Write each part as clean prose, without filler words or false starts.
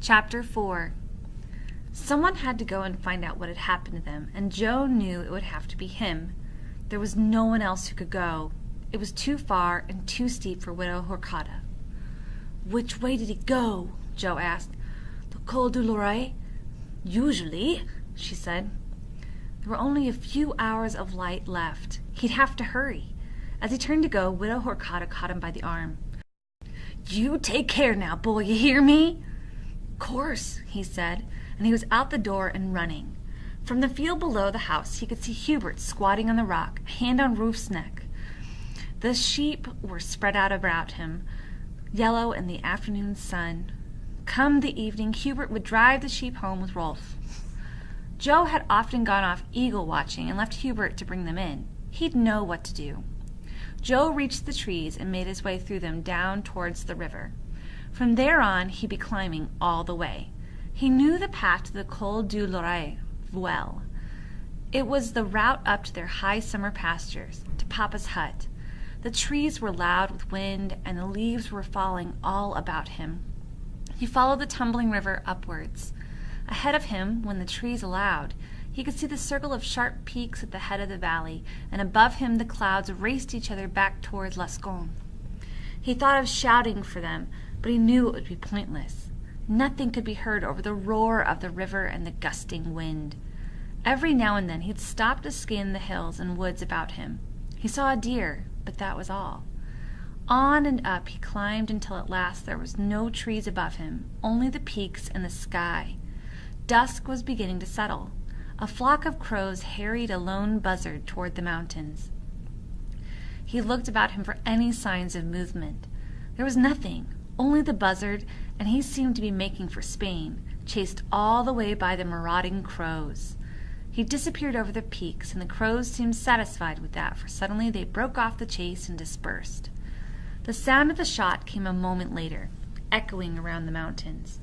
Chapter 4. Someone had to go and find out what had happened to them, and Joe knew it would have to be him. There was no one else who could go. It was too far and too steep for Widow Horcata. "Which way did he go?" Joe asked. "The Col du Loret?" "Usually," she said. There were only a few hours of light left. He'd have to hurry. As he turned to go, Widow Horcata caught him by the arm. "You take care now, boy, you hear me?" "Course," he said, and he was out the door and running. From the field below the house he could see Hubert squatting on the rock, a hand on Ruth's neck. The sheep were spread out about him, yellow in the afternoon sun. Come the evening, Hubert would drive the sheep home with Rolf. Joe had often gone off eagle watching and left Hubert to bring them in. He'd know what to do. Joe reached the trees and made his way through them down towards the river. From there on he'd be climbing all the way. He knew the path to the Col du Loret well. It was the route up to their high summer pastures, to Papa's hut. The trees were loud with wind, and the leaves were falling all about him. He followed the tumbling river upwards. Ahead of him, when the trees allowed, he could see the circle of sharp peaks at the head of the valley, and above him the clouds raced each other back towards Lascaux. He thought of shouting for them, but he knew it would be pointless. Nothing could be heard over the roar of the river and the gusting wind. Every now and then he'd stop to scan the hills and woods about him. He saw a deer, but that was all. On and up he climbed until at last there was no trees above him, only the peaks and the sky. Dusk was beginning to settle. A flock of crows harried a lone buzzard toward the mountains. He looked about him for any signs of movement. There was nothing, only the buzzard, and he seemed to be making for Spain, chased all the way by the marauding crows. He disappeared over the peaks, and the crows seemed satisfied with that, for suddenly they broke off the chase and dispersed. The sound of the shot came a moment later, echoing around the mountains.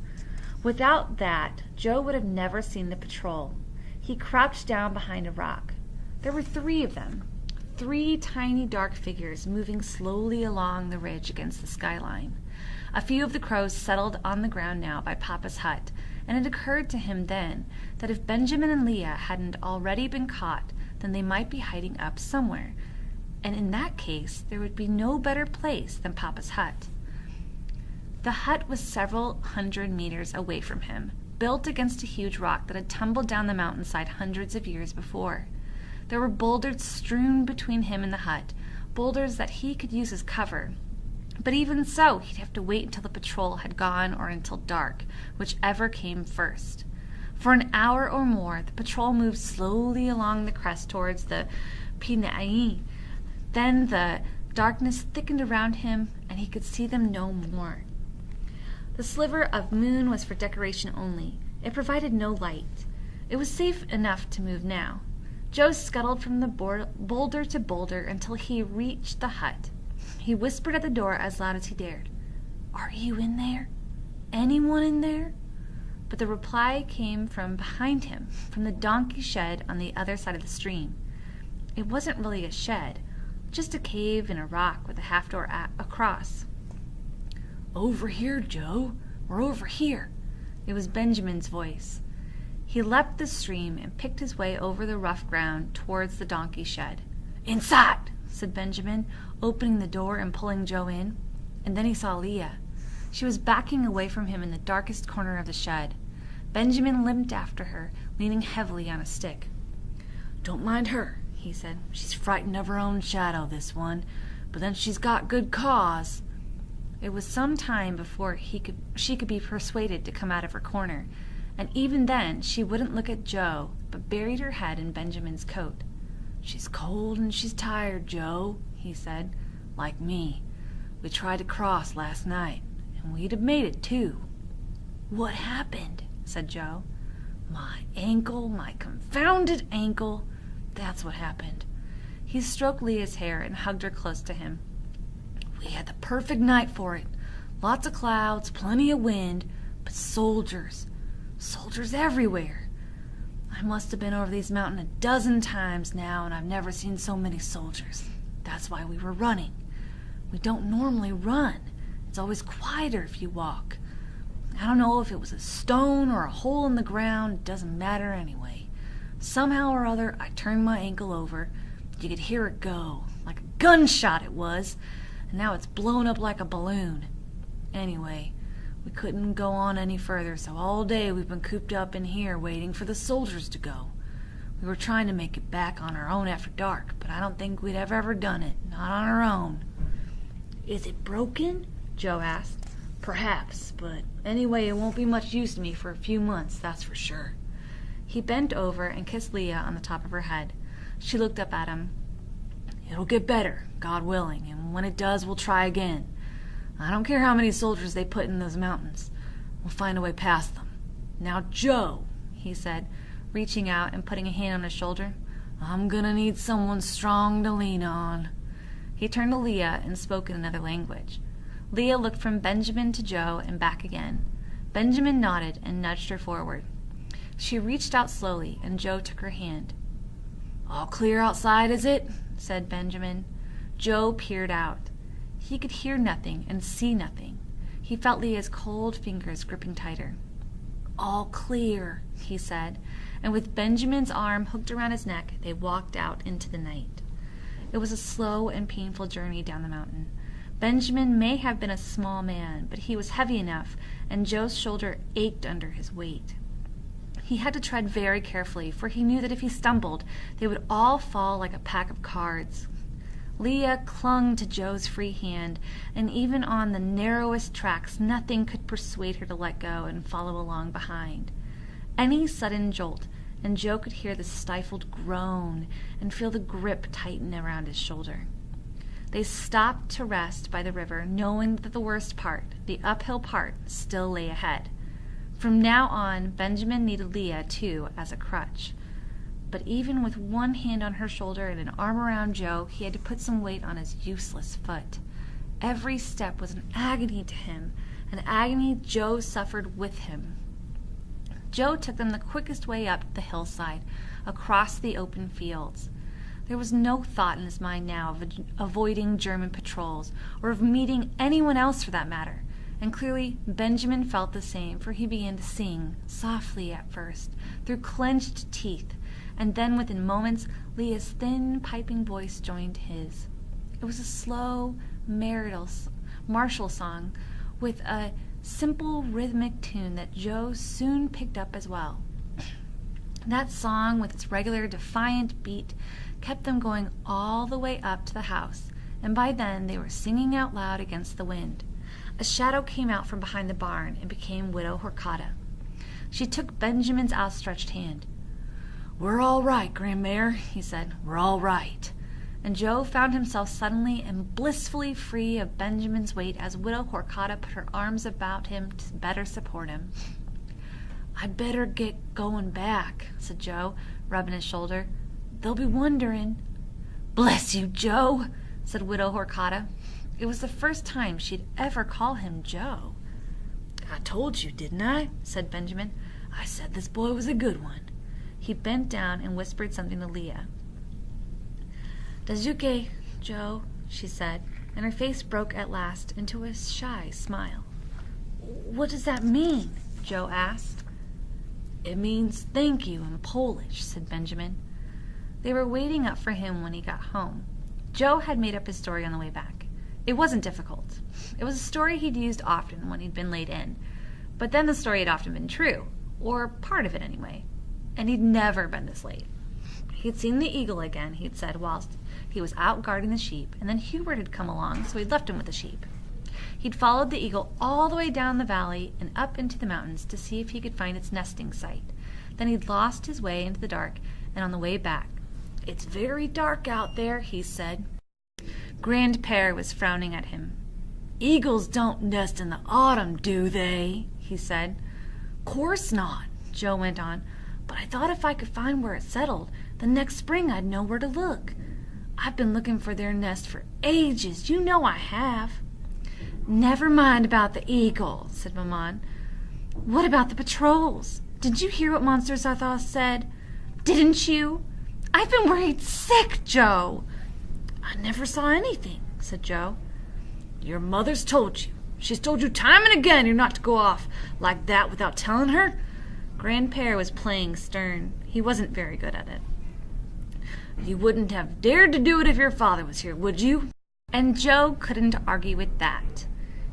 Without that, Joe would have never seen the patrol. He crouched down behind a rock. There were 3 of them, 3 tiny dark figures moving slowly along the ridge against the skyline. A few of the crows settled on the ground now by Papa's hut, and it occurred to him then that if Benjamin and Leah hadn't already been caught, then they might be hiding up somewhere, and in that case there would be no better place than Papa's hut. The hut was several hundred meters away from him, built against a huge rock that had tumbled down the mountainside hundreds of years before. There were boulders strewn between him and the hut, boulders that he could use as cover. But even so, he'd have to wait until the patrol had gone or until dark, whichever came first. For an hour or more, the patrol moved slowly along the crest towards the Pinaï. Then the darkness thickened around him, and he could see them no more. The sliver of moon was for decoration only. It provided no light. It was safe enough to move now. Joe scuttled from the boulder to boulder until he reached the hut. He whispered at the door as loud as he dared. "Are you in there? Anyone in there?" But the reply came from behind him, from the donkey shed on the other side of the stream. It wasn't really a shed, just a cave in a rock with a half-door across. "Over here, Joe. We're over here." It was Benjamin's voice. He leapt the stream and picked his way over the rough ground towards the donkey shed. "Inside," said Benjamin, opening the door and pulling Joe in. And then he saw Leah. She was backing away from him in the darkest corner of the shed. Benjamin limped after her, leaning heavily on a stick. "Don't mind her," he said. "She's frightened of her own shadow, this one, but then she's got good cause." It was some time before she could be persuaded to come out of her corner, and even then she wouldn't look at Joe, but buried her head in Benjamin's coat. "She's cold and she's tired, Joe," he said. "Like me. We tried to cross last night, and we'd have made it, too." "What happened?" said Joe. "My ankle, my confounded ankle. That's what happened." He stroked Leah's hair and hugged her close to him. "We had the perfect night for it. Lots of clouds, plenty of wind, but soldiers everywhere. I must have been over these mountains a dozen times now, and I've never seen so many soldiers. That's why we were running. We don't normally run. It's always quieter if you walk. I don't know if it was a stone or a hole in the ground. It doesn't matter anyway. Somehow or other, I turned my ankle over. You could hear it go. Like a gunshot it was. And now it's blown up like a balloon. Anyway, we couldn't go on any further, so all day we've been cooped up in here waiting for the soldiers to go. We were trying to make it back on our own after dark, but I don't think we'd have ever done it. Not on our own. Is it broken? Joe asked. Perhaps, but anyway, it won't be much use to me for a few months, that's for sure. He bent over and kissed Leah on the top of her head. She looked up at him. It'll get better, God willing, and when it does, we'll try again. I don't care how many soldiers they put in those mountains. We'll find a way past them. Now, Joe, he said, reaching out and putting a hand on his shoulder, I'm gonna need someone strong to lean on. He turned to Leah and spoke in another language. Leah looked from Benjamin to Joe and back again. Benjamin nodded and nudged her forward. She reached out slowly, and Joe took her hand. All clear outside, is it? Said Benjamin. Joe peered out. He could hear nothing and see nothing. He felt Leah's cold fingers gripping tighter. All clear, he said, and with Benjamin's arm hooked around his neck, they walked out into the night. It was a slow and painful journey down the mountain. Benjamin may have been a small man, but he was heavy enough, and Joe's shoulder ached under his weight. He had to tread very carefully, for he knew that if he stumbled, they would all fall like a pack of cards. Leah clung to Joe's free hand, and even on the narrowest tracks, nothing could persuade her to let go and follow along behind. Any sudden jolt, and Joe could hear the stifled groan and feel the grip tighten around his shoulder. They stopped to rest by the river, knowing that the worst part, the uphill part, still lay ahead. From now on, Benjamin needed Leah, too, as a crutch. But even with one hand on her shoulder and an arm around Joe, he had to put some weight on his useless foot. Every step was an agony to him, an agony Joe suffered with him. Joe took them the quickest way up the hillside, across the open fields. There was no thought in his mind now of avoiding German patrols, or of meeting anyone else for that matter. And clearly Benjamin felt the same, for he began to sing, softly at first, through clenched teeth, and then within moments Leah's thin, piping voice joined his. It was a slow, martial song, with a simple rhythmic tune that Joe soon picked up as well. That song, with its regular, defiant beat, kept them going all the way up to the house, and by then they were singing out loud against the wind. A shadow came out from behind the barn and became Widow Horkata. She took Benjamin's outstretched hand. "We're all right, Grandmare," he said. "We're all right." And Joe found himself suddenly and blissfully free of Benjamin's weight as Widow Horkata put her arms about him to better support him. "I'd better get going back," said Joe, rubbing his shoulder. "They'll be wondering." "Bless you, Joe," said Widow Horkata. It was the first time she'd ever called him Joe. "I told you, didn't I?" said Benjamin. "I said this boy was a good one." He bent down and whispered something to Leah. "Dazuke, Joe," she said, and her face broke at last into a shy smile. "What does that mean?" Joe asked. "It means thank you in Polish," said Benjamin. They were waiting up for him when he got home. Joe had made up his story on the way back. It wasn't difficult. It was a story he'd used often when he'd been laid in. But then the story had often been true, or part of it anyway. And he'd never been this late. He'd seen the eagle again, he'd said, whilst he was out guarding the sheep, and then Hubert had come along, so he'd left him with the sheep. He'd followed the eagle all the way down the valley and up into the mountains to see if he could find its nesting site. Then he'd lost his way into the dark, and on the way back, "It's very dark out there," he said. Grandpère was frowning at him. "Eagles don't nest in the autumn, do they?" he said. "Course not," Joe went on. "But I thought if I could find where it settled, the next spring I'd know where to look. I've been looking for their nest for ages. You know I have." "Never mind about the eagle," said Maman. "What about the patrols? Did you hear what Monsieur Zarthos said?" "Didn't you?" "I've been worried sick, Joe." "I never saw anything," said Joe. "Your mother's told you. She's told you time and again you're not to go off like that without telling her." Grandpère was playing stern. He wasn't very good at it. "You wouldn't have dared to do it if your father was here, would you?" And Joe couldn't argue with that.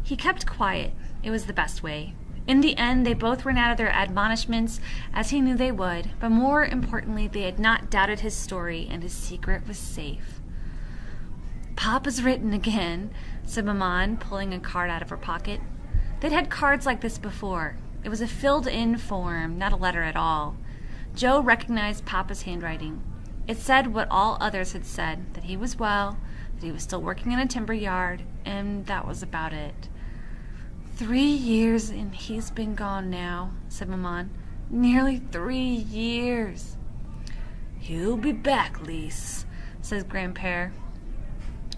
He kept quiet. It was the best way. In the end, they both ran out of their admonishments, as he knew they would, but more importantly, they had not doubted his story, and his secret was safe. "Papa's written again," said Maman, pulling a card out of her pocket. They'd had cards like this before. It was a filled-in form, not a letter at all. Joe recognized Papa's handwriting. It said what all others had said, that he was well, that he was still working in a timber yard, and that was about it. 3 years and he's been gone now," said Maman. "Nearly 3 years." "He'll be back, Lise," says Grandpère.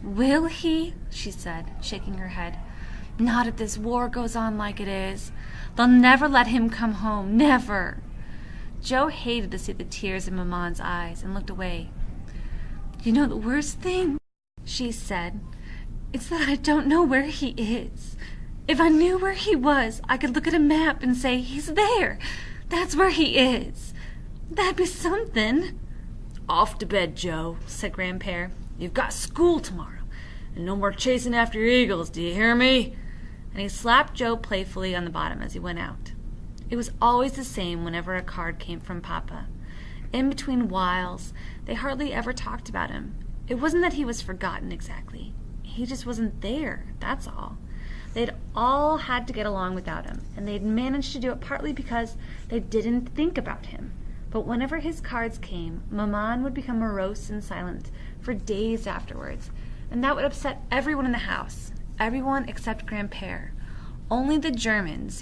"Will he?" she said, shaking her head. "Not if this war goes on like it is. They'll never let him come home, never." Joe hated to see the tears in Maman's eyes and looked away. "You know the worst thing," she said, "it's that I don't know where he is. If I knew where he was, I could look at a map and say, 'He's there. That's where he is.' That'd be something." "Off to bed, Joe," said Grandpère. "You've got school tomorrow, and no more chasing after eagles, do you hear me?" And he slapped Joe playfully on the bottom as he went out. It was always the same whenever a card came from Papa. In between whiles, they hardly ever talked about him. It wasn't that he was forgotten exactly. He just wasn't there, that's all. They'd all had to get along without him, and they'd managed to do it partly because they didn't think about him. But whenever his cards came, Maman would become morose and silent for days afterwards, and that would upset everyone in the house, everyone except Grandpère. Only the Germans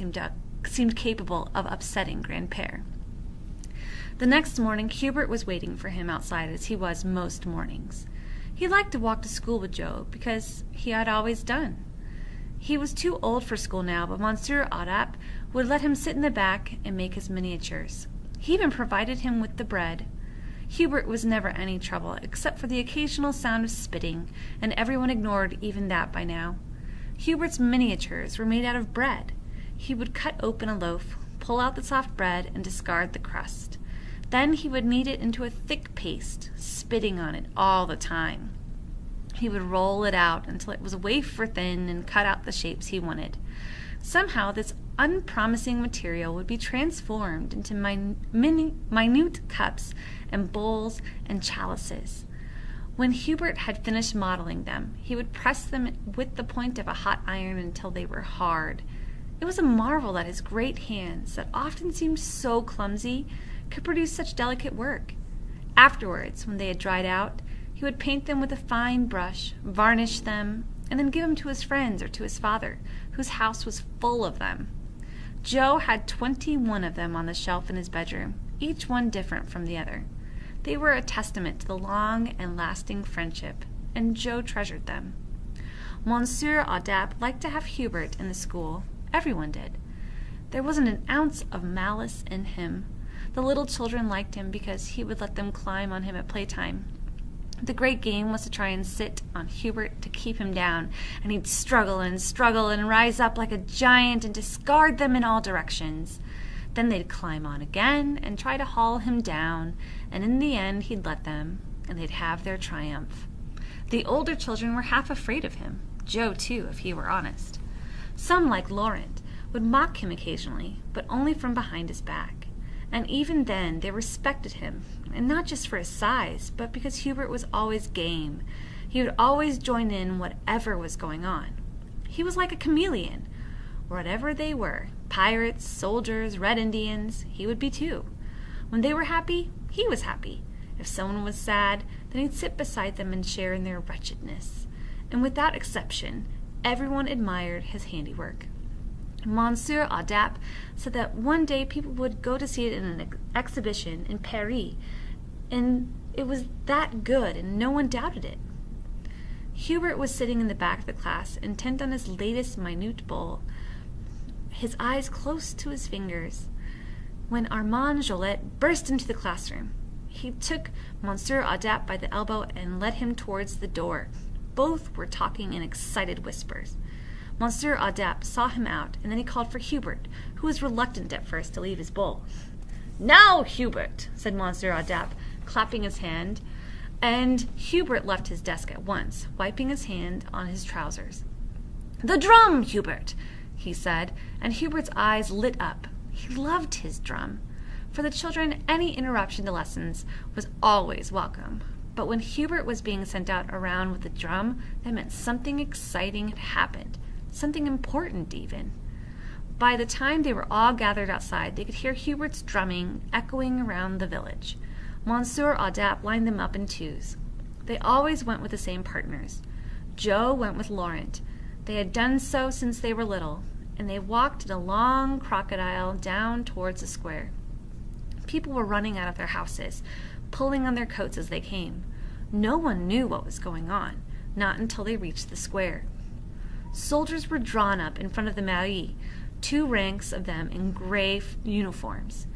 seemed capable of upsetting Grandpère. The next morning, Hubert was waiting for him outside as he was most mornings. He liked to walk to school with Joe because he had always done. He was too old for school now, but Monsieur Audap would let him sit in the back and make his miniatures. He even provided him with the bread. Hubert was never any trouble, except for the occasional sound of spitting, and everyone ignored even that by now. Hubert's miniatures were made out of bread. He would cut open a loaf, pull out the soft bread, and discard the crust. Then he would knead it into a thick paste, spitting on it all the time. He would roll it out until it was wafer thin and cut out the shapes he wanted. Somehow this unpromising material would be transformed into minute cups and bowls and chalices. When Hubert had finished modeling them, he would press them with the point of a hot iron until they were hard. It was a marvel that his great hands, that often seemed so clumsy, could produce such delicate work. Afterwards, when they had dried out, he would paint them with a fine brush, varnish them, and then give them to his friends or to his father, whose house was full of them. Joe had 21 of them on the shelf in his bedroom, each one different from the other. They were a testament to the long and lasting friendship, and Joe treasured them. Monsieur Audap liked to have Hubert in the school. Everyone did. There wasn't an ounce of malice in him. The little children liked him because he would let them climb on him at playtime. The great game was to try and sit on Hubert to keep him down, and he'd struggle and rise up like a giant and discard them in all directions. Then they'd climb on again and try to haul him down, and in the end he'd let them, and they'd have their triumph. The older children were half afraid of him, Joe too, if he were honest. Some, like Laurent, would mock him occasionally, but only from behind his back. And even then they respected him, and not just for his size, but because Hubert was always game. He would always join in whatever was going on. He was like a chameleon. Whatever they were, pirates, soldiers, Red Indians, he would be too. When they were happy, he was happy. If someone was sad, then he'd sit beside them and share in their wretchedness. And without exception, everyone admired his handiwork. Monsieur Audap said that one day people would go to see it in an exhibition in Paris, and it was that good, and no one doubted it. Hubert was sitting in the back of the class, intent on his latest minute bowl, his eyes close to his fingers, when Armand Jolette burst into the classroom. He took Monsieur Audap by the elbow and led him towards the door. Both were talking in excited whispers. Monsieur Audap saw him out, and then he called for Hubert, who was reluctant at first to leave his bowl. "Now, Hubert," said Monsieur Audap, clapping his hand, and Hubert left his desk at once, wiping his hand on his trousers. "The drum, Hubert," he said, and Hubert's eyes lit up. He loved his drum. For the children, any interruption to lessons was always welcome. But when Hubert was being sent out around with the drum, that meant something exciting had happened, something important even. By the time they were all gathered outside, they could hear Hubert's drumming echoing around the village. Monsieur Audap lined them up in twos. They always went with the same partners. Joe went with Laurent. They had done so since they were little, and they walked in a long crocodile down towards the square. People were running out of their houses, pulling on their coats as they came. No one knew what was going on, not until they reached the square. Soldiers were drawn up in front of the mairie, 2 ranks of them in gray uniforms.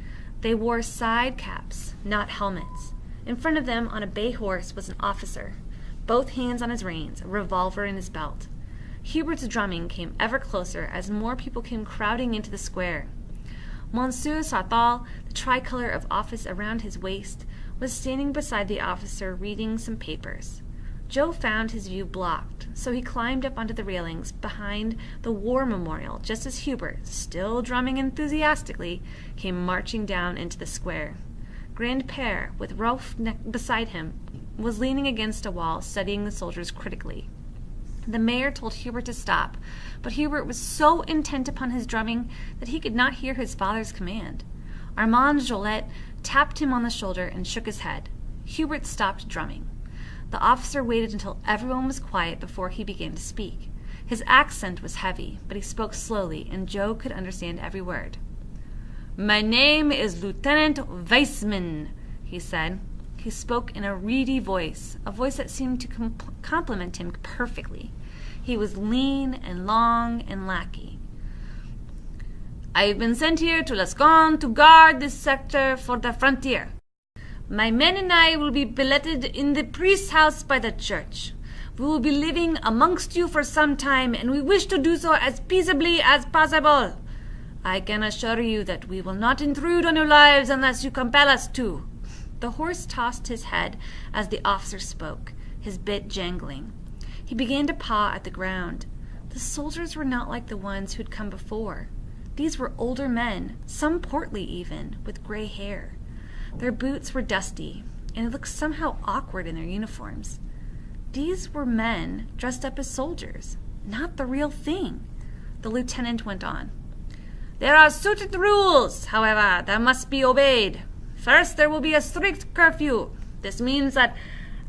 They wore side caps, not helmets. In front of them, on a bay horse, was an officer, both hands on his reins, a revolver in his belt. Hubert's drumming came ever closer as more people came crowding into the square. Monsieur Sartal, the tricolor of office around his waist, was standing beside the officer reading some papers. Joe found his view blocked, so he climbed up onto the railings behind the war memorial just as Hubert, still drumming enthusiastically, came marching down into the square. Grandpère, with Rolf beside him, was leaning against a wall studying the soldiers critically. The mayor told Hubert to stop, but Hubert was so intent upon his drumming that he could not hear his father's command. Armand Jolette tapped him on the shoulder and shook his head. Hubert stopped drumming. The officer waited until everyone was quiet before he began to speak. His accent was heavy, but he spoke slowly, and Joe could understand every word. "My name is Lieutenant Weissman," he said. He spoke in a reedy voice, a voice that seemed to compliment him perfectly. He was lean and long and lackey. "I have been sent here to Lascaux to guard this sector for the frontier. My men and I will be billeted in the priest's house by the church. We will be living amongst you for some time, and we wish to do so as peaceably as possible. I can assure you that we will not intrude on your lives unless you compel us to." The horse tossed his head as the officer spoke, his bit jangling. He began to paw at the ground. The soldiers were not like the ones who had come before. These were older men, some portly even, with gray hair. Their boots were dusty, and it looked somehow awkward in their uniforms. These were men dressed up as soldiers, not the real thing. The lieutenant went on. "There are certain rules, however, that must be obeyed. First, there will be a strict curfew. This means that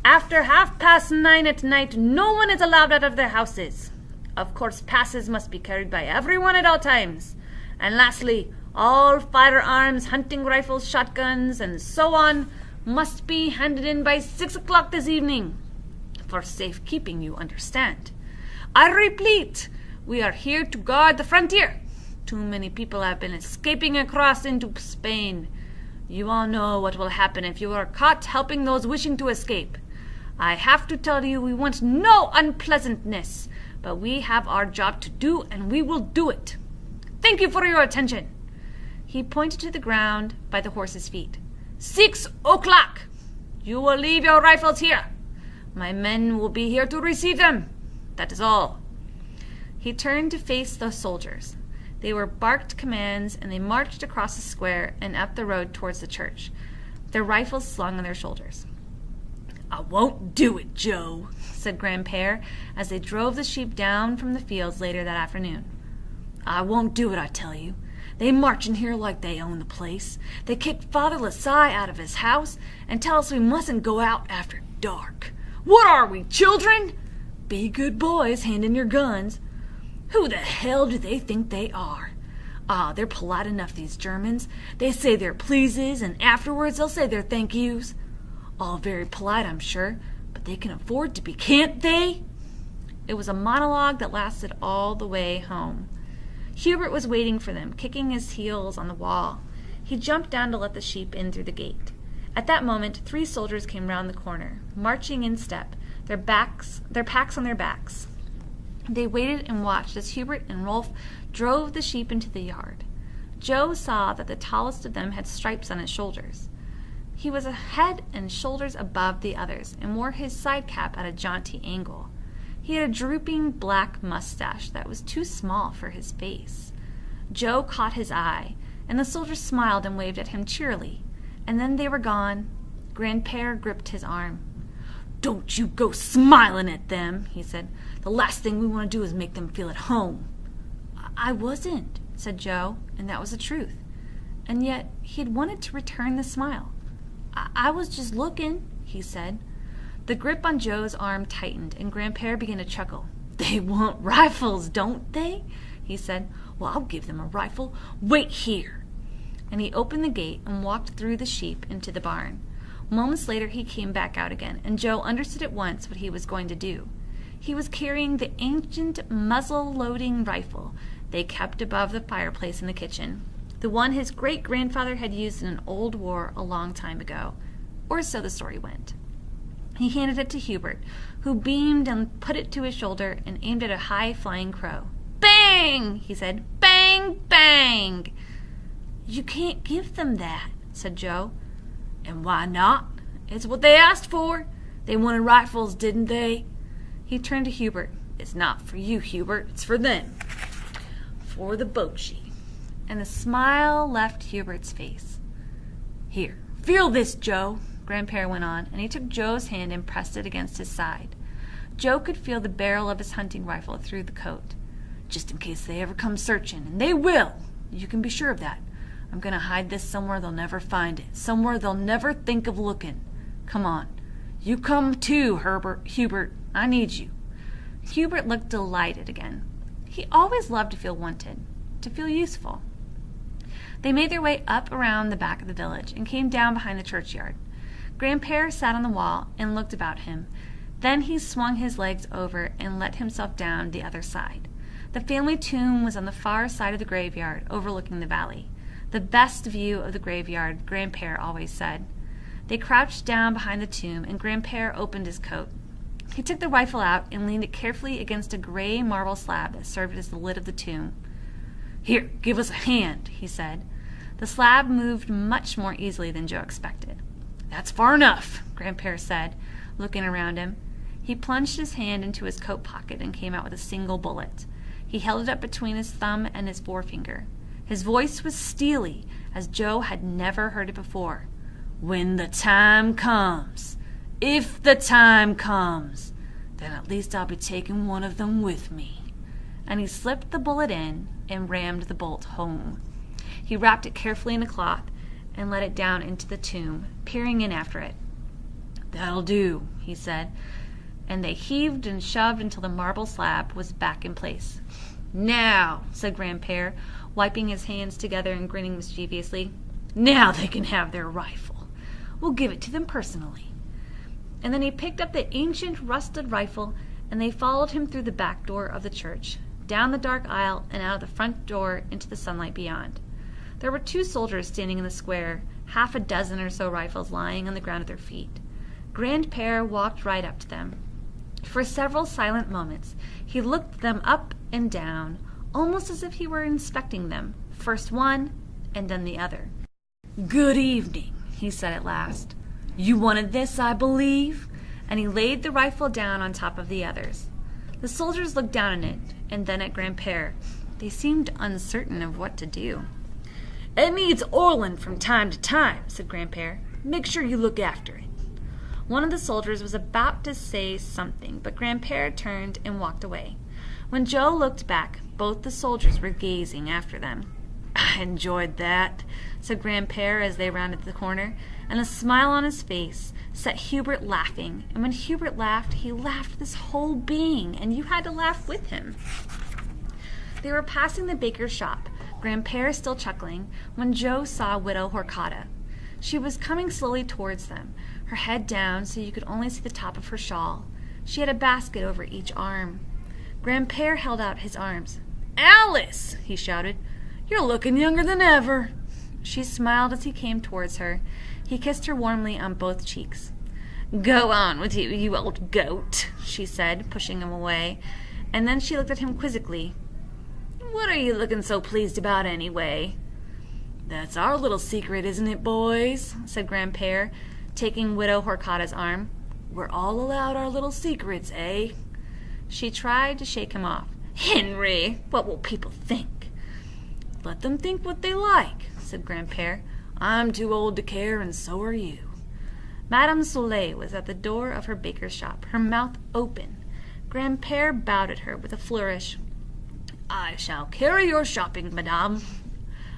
after 9:30 at night, no one is allowed out of their houses. Of course, passes must be carried by everyone at all times. And lastly, all firearms, hunting rifles, shotguns, and so on must be handed in by 6 o'clock this evening. For safekeeping, you understand. I repeat, we are here to guard the frontier. Too many people have been escaping across into Spain. You all know what will happen if you are caught helping those wishing to escape. I have to tell you we want no unpleasantness, but we have our job to do, and we will do it. Thank you for your attention." He pointed to the ground by the horse's feet. 6 o'clock! You will leave your rifles here. My men will be here to receive them. That is all. He turned to face the soldiers. They were barked commands, and they marched across the square and up the road towards the church, their rifles slung on their shoulders. "I won't do it, Joe," said Grandpère, as they drove the sheep down from the fields later that afternoon. "I won't do it, I tell you. They march in here like they own the place. They kick Father Lasai out of his house and tell us we mustn't go out after dark. What are we, children? Be good boys, hand in your guns. Who the hell do they think they are? Ah, they're polite enough, these Germans. They say their pleases, and afterwards they'll say their thank yous. All very polite, I'm sure, but they can afford to be, can't they?" It was a monologue that lasted all the way home. Hubert was waiting for them, kicking his heels on the wall. He jumped down to let the sheep in through the gate. At that moment, 3 soldiers came round the corner, marching in step, their packs on their backs. They waited and watched as Hubert and Rolf drove the sheep into the yard. Joe saw that the tallest of them had stripes on his shoulders. He was a head and shoulders above the others, and wore his side cap at a jaunty angle. He had a drooping black mustache that was too small for his face. Joe caught his eye, and the soldiers smiled and waved at him cheerily. And then they were gone. Grandpere gripped his arm. "Don't you go smiling at them," he said. "The last thing we want to do is make them feel at home." "I wasn't," said Joe, and that was the truth. And yet he had wanted to return the smile. I was just looking," he said. The grip on Joe's arm tightened, and Grandpere began to chuckle. "They want rifles, don't they?" he said. "Well, I'll give them a rifle. Wait here." And he opened the gate and walked through the sheep into the barn. Moments later he came back out again, and Joe understood at once what he was going to do. He was carrying the ancient muzzle-loading rifle they kept above the fireplace in the kitchen, the one his great-grandfather had used in an old war a long time ago, or so the story went. He handed it to Hubert, who beamed and put it to his shoulder and aimed at a high-flying crow. "Bang!" he said. "Bang! Bang!" "You can't give them that," said Joe. "And why not? It's what they asked for. They wanted rifles, didn't they?" He turned to Hubert. "It's not for you, Hubert. It's for them. For the Boche." And the smile left Hubert's face. "Here, feel this, Joe," Grandpere went on, and he took Joe's hand and pressed it against his side. Joe could feel the barrel of his hunting rifle through the coat. "Just in case they ever come searching, and they will. You can be sure of that. I'm going to hide this somewhere they'll never find it, somewhere they'll never think of looking. Come on. You come too, Hubert. I need you." Hubert looked delighted again. He always loved to feel wanted, to feel useful. They made their way up around the back of the village and came down behind the churchyard. Grandpere sat on the wall and looked about him. Then he swung his legs over and let himself down the other side. The family tomb was on the far side of the graveyard, overlooking the valley. The best view of the graveyard, Grandpere always said. They crouched down behind the tomb, and Grandpere opened his coat. He took the rifle out and leaned it carefully against a gray marble slab that served as the lid of the tomb. "Here, give us a hand," he said. The slab moved much more easily than Joe expected. "That's far enough," Grandpere said, looking around him. He plunged his hand into his coat pocket and came out with a single bullet. He held it up between his thumb and his forefinger. His voice was steely, as Joe had never heard it before. "When the time comes, if the time comes, then at least I'll be taking one of them with me." And he slipped the bullet in and rammed the bolt home. He wrapped it carefully in a cloth and let it down into the tomb, peering in after it. "That'll do," he said, and they heaved and shoved until the marble slab was back in place. "Now," said Grandpere, wiping his hands together and grinning mischievously, "now they can have their rifle. We'll give it to them personally." And then he picked up the ancient rusted rifle, and they followed him through the back door of the church, down the dark aisle, and out of the front door into the sunlight beyond. There were 2 soldiers standing in the square, half a dozen or so rifles lying on the ground at their feet. Grandpere walked right up to them. For several silent moments he looked them up and down, almost as if he were inspecting them, first one and then the other. "Good evening," he said at last. "You wanted this, I believe?" And he laid the rifle down on top of the others. The soldiers looked down at it, and then at Grandpere. They seemed uncertain of what to do. "It needs oiling from time to time," said Grandpere. "Make sure you look after it." One of the soldiers was about to say something, but Grandpere turned and walked away. When Joe looked back, both the soldiers were gazing after them. "I enjoyed that," said Grandpere as they rounded the corner, and a smile on his face set Hubert laughing, and when Hubert laughed, he laughed this whole being, and you had to laugh with him. They were passing the baker's shop, Grandpere still chuckling, when Joe saw Widow Horcata. She was coming slowly towards them, her head down so you could only see the top of her shawl. She had a basket over each arm. Grandpere held out his arms. "Alice!" he shouted. "You're looking younger than ever." She smiled as he came towards her. He kissed her warmly on both cheeks. "Go on with you, you old goat," she said, pushing him away, And then she looked at him quizzically. "What are you looking so pleased about, anyway?" "That's our little secret, isn't it, boys?" said Grandpere, taking Widow Horcata's arm. "We're all allowed our little secrets, eh?" She tried to shake him off. "Henry, what will people think?" "Let them think what they like," said Grandpere. "I'm too old to care, and so are you." Madame Soleil was at the door of her baker's shop, her mouth open. Grandpere bowed at her with a flourish. "I shall carry your shopping, madame.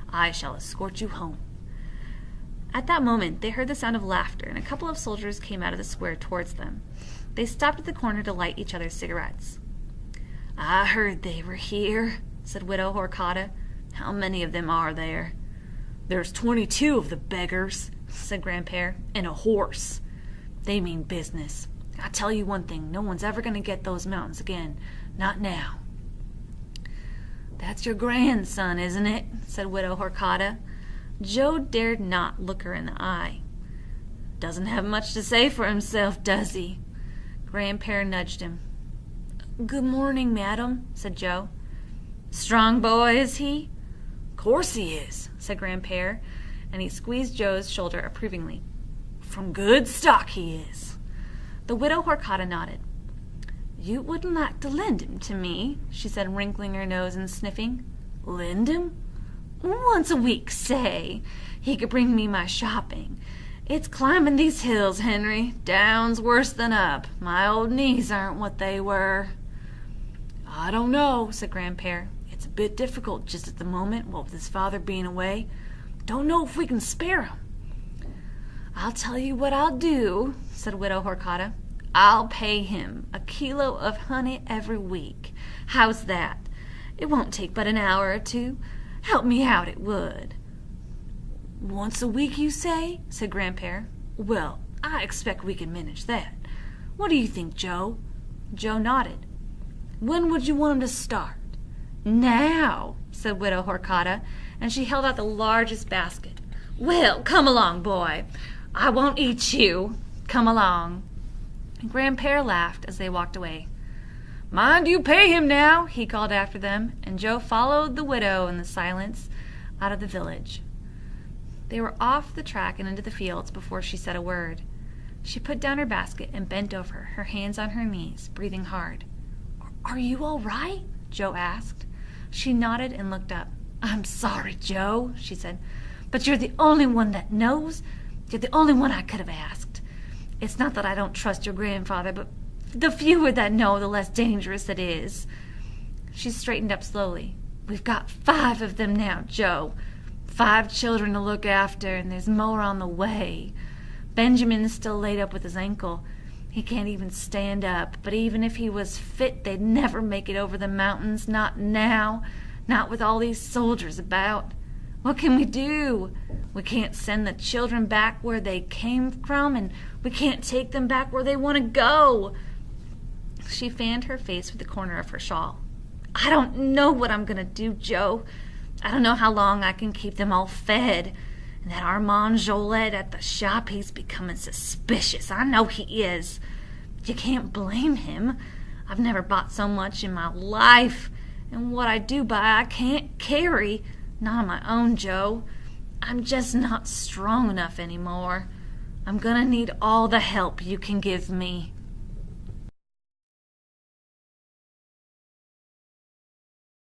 I shall escort you home." At that moment they heard the sound of laughter, and a couple of soldiers came out of the square towards them. They stopped at the corner to light each other's cigarettes. "I heard they were here," said Widow Horcata. "How many of them are there?" "There's 22 of the beggars," said Grandpere, "and a horse. They mean business. I tell you one thing, no one's ever going to get those mountains again. Not now." "That's your grandson, isn't it?" said Widow Horcata. Joe dared not look her in the eye. "Doesn't have much to say for himself, does he?" Grandpere nudged him. "Good morning, madam," said Joe. "Strong boy, is he?" "Course he is," said Grandpere, and he squeezed Joe's shoulder approvingly. "From good stock he is." The Widow Horcata nodded. "You wouldn't like to lend him to me?" she said, wrinkling her nose and sniffing. "Lend him?" "Once a week, say. He could bring me my shopping. It's climbing these hills, Henry. Down's worse than up. My old knees aren't what they were." "I don't know," said Grandpere. "It's a bit difficult just at the moment, what with his father being away. Don't know if we can spare him." "I'll tell you what I'll do," said Widow Horcata. "I'll pay him a kilo of honey every week. How's that? It won't take but an hour or two. Help me out, it would." "Once a week, you say?" said Grandpere. "Well, I expect we can manage that. What do you think, Joe?" Joe nodded. "When would you want him to start?" "Now," said Widow Horcata, and she held out the largest basket. "Well, come along, boy. I won't eat you. Come along." Grandpere laughed as they walked away. "Mind you pay him now," he called after them, and Joe followed the widow in the silence out of the village. They were off the track and into the fields before she said a word. She put down her basket and bent over, her hands on her knees, breathing hard. "Are you all right?" Joe asked. She nodded and looked up. "I'm sorry, Joe," she said, "but you're the only one that knows. You're the only one I could have asked. It's not that I don't trust your grandfather, but the fewer that know, the less dangerous it is." She straightened up slowly. "We've got 5 of them now, Joe. 5 children to look after, and there's more on the way. Benjamin's still laid up with his ankle. He can't even stand up, but even if he was fit, they'd never make it over the mountains. Not now. Not with all these soldiers about. What can we do? We can't send the children back where they came from, and we can't take them back where they want to go." She fanned her face with the corner of her shawl. "I don't know what I'm going to do, Joe. I don't know how long I can keep them all fed. And that Armand Jolette at the shop, he's becoming suspicious. I know he is. You can't blame him. I've never bought so much in my life. And what I do buy, I can't carry. Not on my own, Joe. I'm just not strong enough anymore. I'm going to need all the help you can give me."